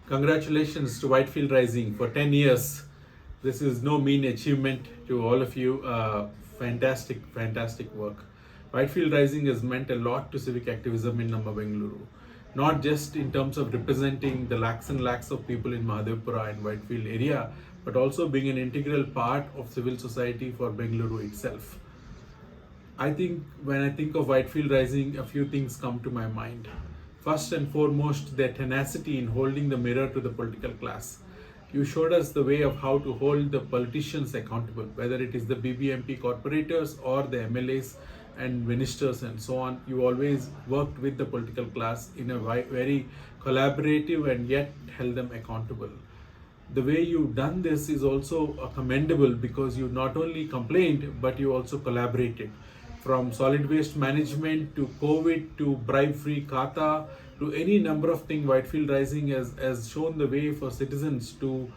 Congratulations to Whitefield Rising for 10 years. This is no mean achievement to all of you. Fantastic work. Whitefield Rising has meant a lot to civic activism in Namma Bengaluru. Not just in terms of representing the lakhs and lakhs of people in Mahadevpura and Whitefield area, but also being an integral part of civil society for Bengaluru itself. I think when I think of Whitefield Rising, a few things come to my mind. First and foremost, their tenacity in holding the mirror to the political class. You showed us the way of how to hold the politicians accountable, whether it is the BBMP corporators or the MLAs and ministers and so on. You always worked with the political class in a very collaborative and yet held them accountable. The way you've done this is also commendable because you not only complained but you also collaborated. From solid waste management to COVID to bribe-free Khata to any number of things, Whitefield Rising has shown the way for citizens to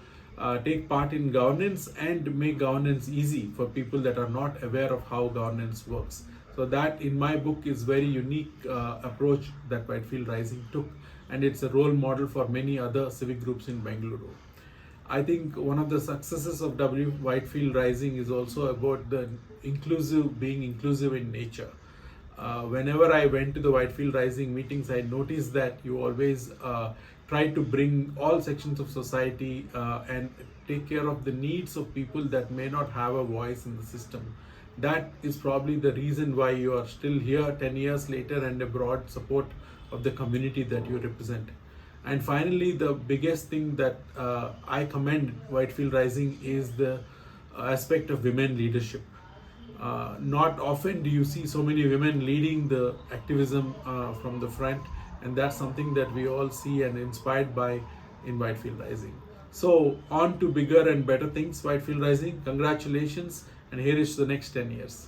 take part in governance and make governance easy for people that are not aware of how governance works. So that, in my book, is very unique approach that Whitefield Rising took, and it's a role model for many other civic groups in Bengaluru. I think one of the successes of Whitefield Rising is also about the being inclusive in nature. Whenever I went to the Whitefield Rising meetings, I noticed that you always try to bring all sections of society and take care of the needs of people that may not have a voice in the system. That is probably the reason why you are still here 10 years later and a broad support of the community that you represent. And finally, the biggest thing that I commend Whitefield Rising is the aspect of women leadership. Not often do you see so many women leading the activism from the front, and that's something that we all see and inspired by in Whitefield Rising. So on to bigger and better things, Whitefield Rising. Congratulations, and here is the next 10 years.